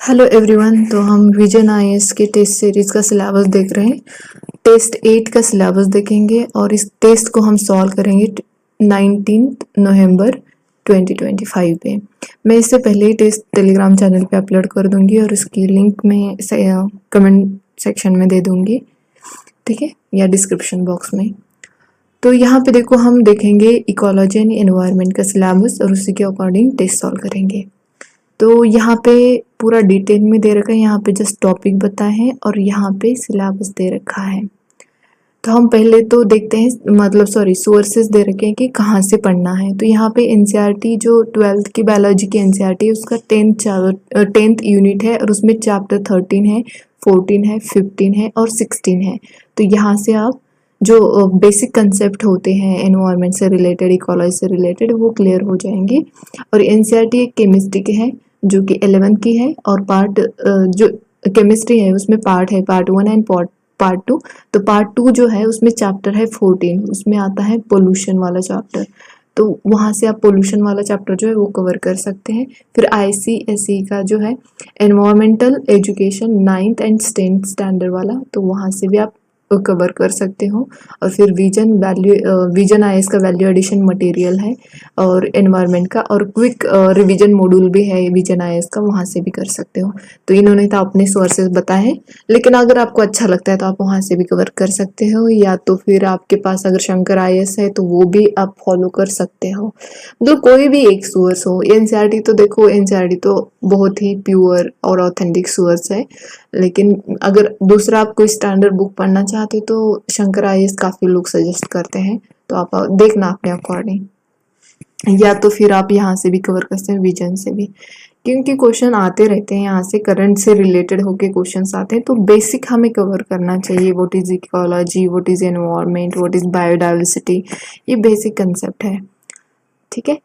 Hello everyone. तो हम vision IAS के टेस्ट सीरीज का सिलेबस देख रहे हैं। टेस्ट 8 का सिलेबस देखेंगे और इस टेस्ट को हम सॉल्व करेंगे 19 नवंबर 2025 पे। मैं इससे पहले ही टेस्ट टेलीग्राम चैनल पे अपलोड कर दूंगी और इसकी लिंक मैं कमेंट सेक्शन में दे दूंगी, ठीक है, या डिस्क्रिप्शन बॉक्स में। तो यहाँ पे देखो, हम देखेंगे इकोलॉजी एंड एनवायरनमेंट का सिलेबस और उसी के अकॉर्डिंग टेस्ट सॉल्व करेंगे। तो यहाँ पे पूरा डिटेल में दे रखा है, यहाँ पे जस्ट टॉपिक बताए हैं और यहाँ पे सिलेबस दे रखा है। तो हम पहले तो देखते हैं, मतलब सोर्सेज दे रखे हैं कि कहाँ से पढ़ना है। तो यहाँ पे एनसीईआरटी जो 12th की बायोलॉजी की एनसीईआरटी है उसका 10th यूनिट है और उसमें चैप्टर 13 है, 14 है, 15 है और 16 है। तो यहाँ से आप जो बेसिक कंसेप्ट होते हैं एनवायरनमेंट से रिलेटेड, इकोलॉजी से रिलेटेड, वो क्लियर हो जाएंगे। और एनसीईआरटी एक केमिस्ट्री के है जो कि 11th की है और पार्ट जो केमिस्ट्री है उसमें पार्ट है, पार्ट 1 एंड पार्ट 2। तो पार्ट 2 जो है उसमें चैप्टर है 14, उसमें आता है पोल्यूशन वाला चैप्टर। तो वहाँ से आप पोल्यूशन वाला चैप्टर जो है वो कवर कर सकते हैं। फिर आईसीएसई का जो है environmental education 9th and 10th standard वाला, तो वहाँ से भी आप कवर कर सकते हो। और फिर विजन आईएएस का वैल्यू एडिशन मटेरियल है और एनवायरनमेंट का, और क्विक रिवीजन मॉड्यूल भी है विजन आईएएस का, वहाँ से भी कर सकते हो। तो इन्होंने तो अपने सोर्सेज बताए हैं, लेकिन अगर आपको अच्छा लगता है तो आप वहाँ से भी कवर कर सकते हो, या तो फिर आपके पास अगर शंकर आईएएस है तो वो भी आप फॉलो कर सकते हो। मतलब कोई भी एक सोर्स हो। एनसीईआरटी तो देखो, एनसीईआरटी तो बहुत ही प्योर और ऑथेंटिक सोर्स है, लेकिन अगर दूसरा आप कोई स्टैंडर्ड बुक पढ़ना चाहते हो तो शंकर आईएएस काफ़ी लोग सजेस्ट करते हैं, तो आप देखना अपने अकॉर्डिंग, या तो फिर आप यहाँ से भी कवर कर सकते हैं, विजन से भी, क्योंकि क्वेश्चन आते रहते हैं यहाँ से, करंट से रिलेटेड होके क्वेश्चंस आते हैं। तो बेसिक हमें कवर करना चाहिए, what is ecology, what is environment, what is biodiversity, ये बेसिक कंसेप्ट है, ठीक है।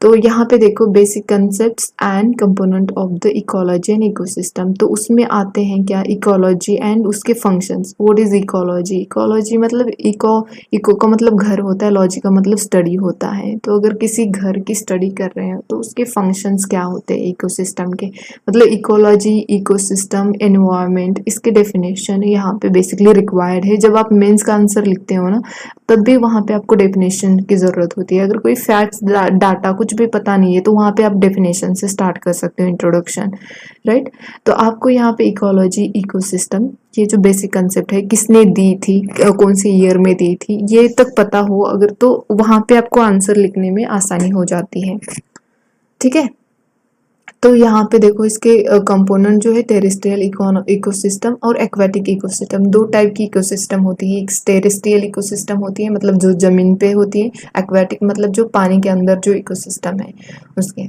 तो यहाँ पे देखो, basic concepts and component of the ecology and ecosystem. तो उसमें आते हैं क्या, इकोलॉजी एंड उसके functions. What is ecology? Ecology मतलब इको का मतलब घर होता है, लॉजी का मतलब स्टडी होता है। तो अगर किसी घर की स्टडी कर रहे हैं तो उसके फंक्शंस क्या होते हैं इकोसिस्टम के, मतलब इकोलॉजी, इकोसिस्टम, एनवायरनमेंट, इसके डेफिनेशन यहाँ पे बेसिकली रिक्वायर्ड है। जब आप मेंस का आंसर लिखते हो ना, तब भी वहाँ पे आपको डेफिनेशन की ज़रूरत होती है। अगर कोई फैक्ट्स डाटा कुछ भी पता नहीं है तो वहाँ पे आप डेफिनेशन से स्टार्ट कर सकते हो, इंट्रोडक्शन, राइट। तो आपको यहाँ पे इकोलॉजी, इकोसिस्टम, ये जो बेसिक कंसेप्ट है, किसने दी थी, कौन से ईयर में दी थी, ये तक पता हो अगर, तो वहाँ पे आपको आंसर लिखने में आसानी हो जाती है, ठीक है। तो यहाँ पे देखो, इसके कंपोनेंट जो है, टेरेस्ट्रियल इकोसिस्टम और एक्वेटिक इकोसिस्टम, दो टाइप की इकोसिस्टम होती है। एक टेरेस्ट्रियल इकोसिस्टम होती है, मतलब जो जमीन पे होती है। एक्वेटिक मतलब जो पानी के अंदर जो इकोसिस्टम है उसके,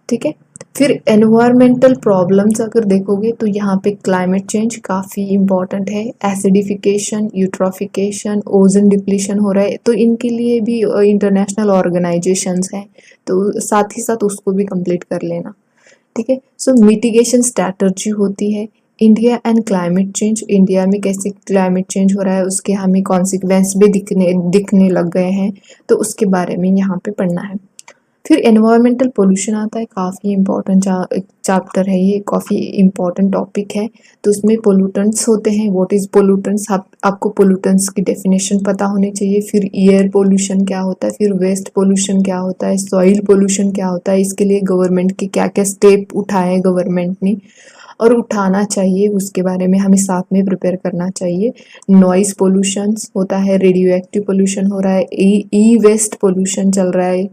ठीक है। फिर एनवायरमेंटल प्रॉब्लम्स अगर देखोगे तो यहाँ पे क्लाइमेट चेंज काफ़ी इम्पॉर्टेंट है, एसिडिफिकेशन, यूट्रोफिकेशन, ओजन डिप्लीशन हो रहा है, तो इनके लिए भी इंटरनेशनल ऑर्गेनाइजेशंस हैं, तो साथ ही साथ उसको भी कंप्लीट कर लेना, ठीक है। सो मिटिगेशन स्ट्रैटेजी होती है। India and climate change, India में कैसे क्लाइमेट चेंज हो रहा है उसके हमें कॉन्सिक्वेंस भी दिखने लग गए हैं, तो उसके बारे में यहाँ पे पढ़ना है। फिर एनवायरमेंटल पोल्यूशन आता है, काफ़ी इंपॉर्टेंट चैप्टर है ये, काफ़ी इंपॉर्टेंट टॉपिक है। तो उसमें पोल्यूटेंट्स होते हैं, व्हाट इज पोल्यूटेंट्स, आपको पोल्यूटेंट्स की डेफिनेशन पता होनी चाहिए। फिर एयर पोल्यूशन क्या होता है, फिर वेस्ट पोल्यूशन क्या होता है, सॉइल पोल्यूशन क्या होता है, इसके लिए गवर्नमेंट के क्या क्या स्टेप उठाए गवर्नमेंट ने और उठाना चाहिए, उसके बारे में हमें साथ में प्रिपेयर करना चाहिए। नॉइस पोल्यूशन होता है, रेडियो एक्टिव पोल्यूशन हो रहा है, ई वेस्ट पोल्यूशन चल रहा है,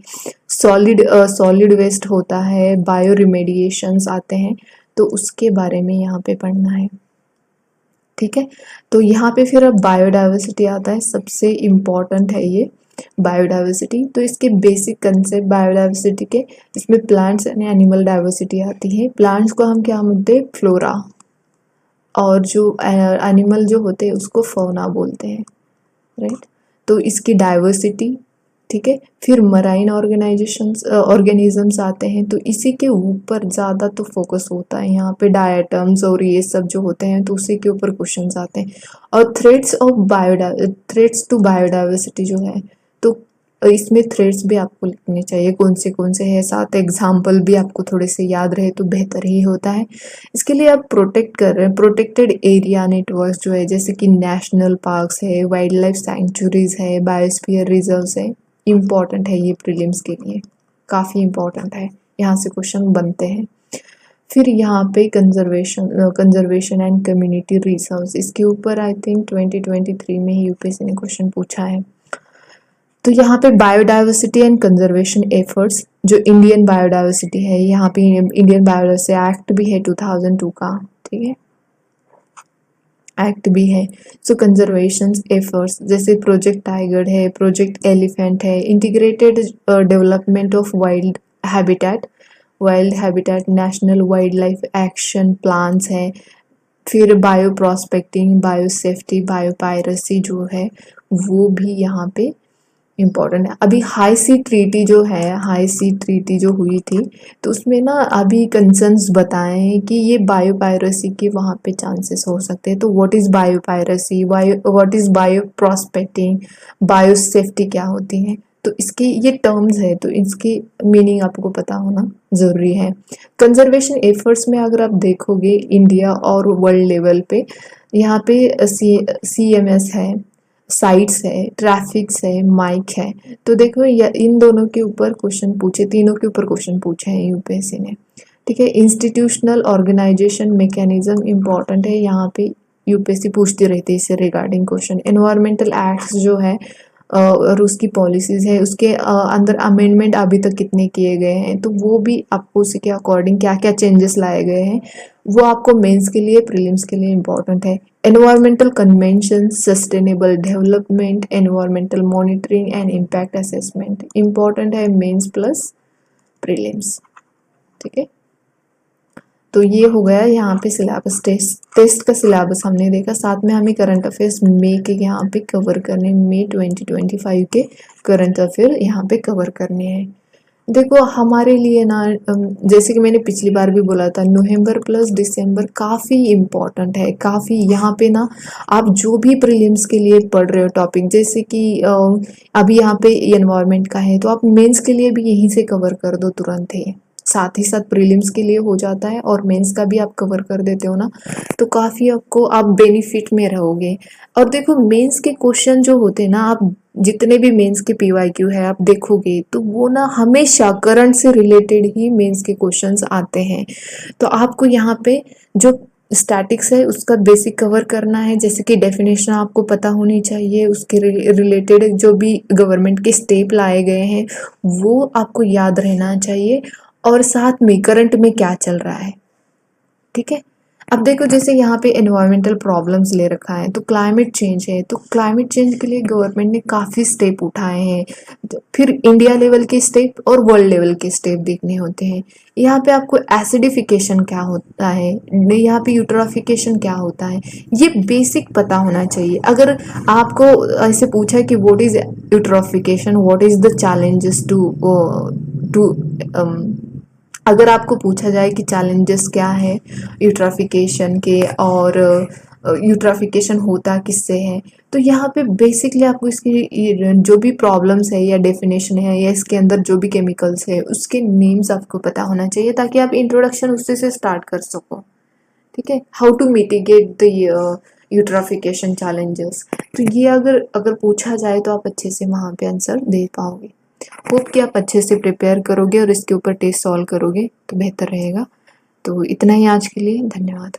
सॉलिड वेस्ट होता है, बायो रिमेडिएशंस आते हैं, तो उसके बारे में यहाँ पे पढ़ना है, ठीक है। तो यहाँ पे फिर अब बायोडाइवर्सिटी आता है, सबसे इम्पॉर्टेंट है ये बायोडाइवर्सिटी। तो इसके बेसिक कंसेप्ट बायोडाइवर्सिटी के, इसमें प्लांट्स एंड एनिमल डाइवर्सिटी आती है। प्लांट्स को हम क्या बोलते हैं, फ्लोरा, और जो एनिमल जो होते हैं उसको फौना बोलते हैं, राइट। तो इसकी डाइवर्सिटी, ठीक है। फिर मराइन ऑर्गेनिजम्स आते हैं, तो इसी के ऊपर ज़्यादा तो फोकस होता है यहाँ पे, डायटम्स और ये सब जो होते हैं, तो उसी के ऊपर क्वेश्चंस आते हैं। और थ्रेट्स टू बायोडाइवर्सिटी जो है, तो इसमें थ्रेड्स भी आपको लिखने चाहिए कौन से हैं, साथ एग्जाम्पल भी आपको थोड़े से याद रहे तो बेहतर ही होता है। इसके लिए आप प्रोटेक्ट कर रहे हैं, प्रोटेक्टेड एरिया नेटवर्क जो है जैसे कि नेशनल पार्क्स है, वाइल्ड लाइफ सेंचुरीज है, बायोस्फीयर रिजर्व्स है, इम्पॉर्टेंट है ये प्रीलिम्स के लिए, काफ़ी इम्पॉर्टेंट है, यहाँ से क्वेश्चन बनते हैं। फिर यहाँ पे कंजर्वेशन एंड कम्युनिटी रिसोर्स, इसके ऊपर आई थिंक 2023 में ही यूपीएससी ने क्वेश्चन पूछा है। तो यहाँ पे बायोडाइवर्सिटी एंड कंजर्वेशन एफर्ट्स, जो इंडियन बायोडाइवर्सिटी है, यहाँ पे इंडियन बायोडाइवर्सिटी एक्ट भी है 2002 का, ठीक है, एक्ट भी है। सो कंजर्वेशन एफर्ट्स जैसे प्रोजेक्ट टाइगर है, प्रोजेक्ट एलिफेंट है, integrated development of wild habitat, national wild life action plans है, फिर bio prospecting, bio safety, bio piracy जो है वो भी यहाँ पे इम्पॉर्टेंट है। अभी हाई सी ट्रीटी जो हुई थी तो उसमें ना अभी कंसर्न्स बताए हैं कि ये बायो पायरेसी के वहाँ पे चांसेस हो सकते हैं। तो what is bio piracy, what is bio prospecting, bio safety क्या होती है, तो इसके ये टर्म्स है तो इसकी मीनिंग आपको पता होना ज़रूरी है। कंजर्वेशन एफर्ट्स में अगर आप देखोगे इंडिया और वर्ल्ड लेवल पे, यहाँ पे CMS है, साइट्स है, ट्रैफिक्स है, माइक है, तो देखो इन दोनों के ऊपर क्वेश्चन पूछे, तीनों के ऊपर क्वेश्चन पूछे हैं यूपीएससी ने, ठीक है। इंस्टीट्यूशनल ऑर्गेनाइजेशन मैकेनिज्म इम्पॉर्टेंट है, यहाँ पे यूपीएससी पूछती रहती है इससे रिगार्डिंग क्वेश्चन। एनवायरमेंटल एक्ट्स जो है और उसकी पॉलिसीज़ है, उसके अंदर अमेंडमेंट अभी तक कितने किए गए हैं, तो वो भी आपको उसी के अकॉर्डिंग क्या क्या चेंजेस लाए गए हैं वो आपको मेंस के लिए, प्रीलिम्स के लिए इम्पॉर्टेंट है। Environmental convention, sustainable development, environmental monitoring and impact assessment important है मेंस प्लस प्रीलिम्स, ठीक है। तो ये हो गया यहाँ पे सिलेबस, टेस्ट का सिलेबस हमने देखा, साथ में हमें करंट अफेयर्स मई के यहाँ पे कवर करने, मई 2025 के करंट अफेयर यहाँ पे कवर करने हैं। देखो हमारे लिए ना जैसे कि मैंने पिछली बार भी बोला था, नवंबर प्लस दिसंबर काफ़ी इम्पॉर्टेंट है, काफ़ी यहाँ पे ना आप जो भी प्रीलिम्स के लिए पढ़ रहे हो टॉपिक, जैसे कि अभी यहाँ पे एनवायरनमेंट का है तो आप मेंस के लिए भी यहीं से कवर कर दो तुरंत ही, साथ ही साथ प्रीलिम्स के लिए हो जाता है और मेंस का भी आप कवर कर देते हो ना, तो काफ़ी आपको आप बेनिफिट में रहोगे। और देखो मेंस के क्वेश्चन जो होते हैं ना, आप जितने भी मेंस के PYQ है आप देखोगे तो वो ना हमेशा करंट से रिलेटेड ही मेंस के क्वेश्चंस आते हैं। तो आपको यहाँ पे जो स्टैटिक्स है उसका बेसिक कवर करना है, जैसे कि डेफिनेशन आपको पता होनी चाहिए, उसके रिलेटेड जो भी गवर्नमेंट के स्टेप लाए गए हैं वो आपको याद रहना चाहिए, और साथ में करंट में क्या चल रहा है, ठीक है। अब देखो जैसे यहाँ पे एनवायरमेंटल प्रॉब्लम्स ले रखा है, तो क्लाइमेट चेंज है, तो क्लाइमेट चेंज के लिए गवर्नमेंट ने काफ़ी स्टेप उठाए हैं, फिर इंडिया लेवल के स्टेप और वर्ल्ड लेवल के स्टेप देखने होते हैं। यहाँ पे आपको एसिडिफिकेशन क्या होता है, यहाँ पे यूट्रोफिकेशन क्या होता है, ये बेसिक पता होना चाहिए। अगर आपको ऐसे पूछा कि what is eutrophication, what is the challenges to अगर आपको पूछा जाए कि चैलेंजेस क्या है यूट्राफिकेशन के, और यूट्राफिकेशन होता किससे है, तो यहाँ पे बेसिकली आपको इसकी जो भी प्रॉब्लम्स है या डेफिनेशन है या इसके अंदर जो भी केमिकल्स है उसके नेम्स आपको पता होना चाहिए, ताकि आप इंट्रोडक्शन उससे से स्टार्ट कर सको, ठीक है। How to mitigate the eutrophication challenges, तो ये अगर पूछा जाए तो आप अच्छे से वहाँ पे आंसर दे पाओगे। होप कि आप अच्छे से प्रिपेयर करोगे और इसके ऊपर टेस्ट सॉल्व करोगे तो बेहतर रहेगा। तो इतना ही आज के लिए, धन्यवाद।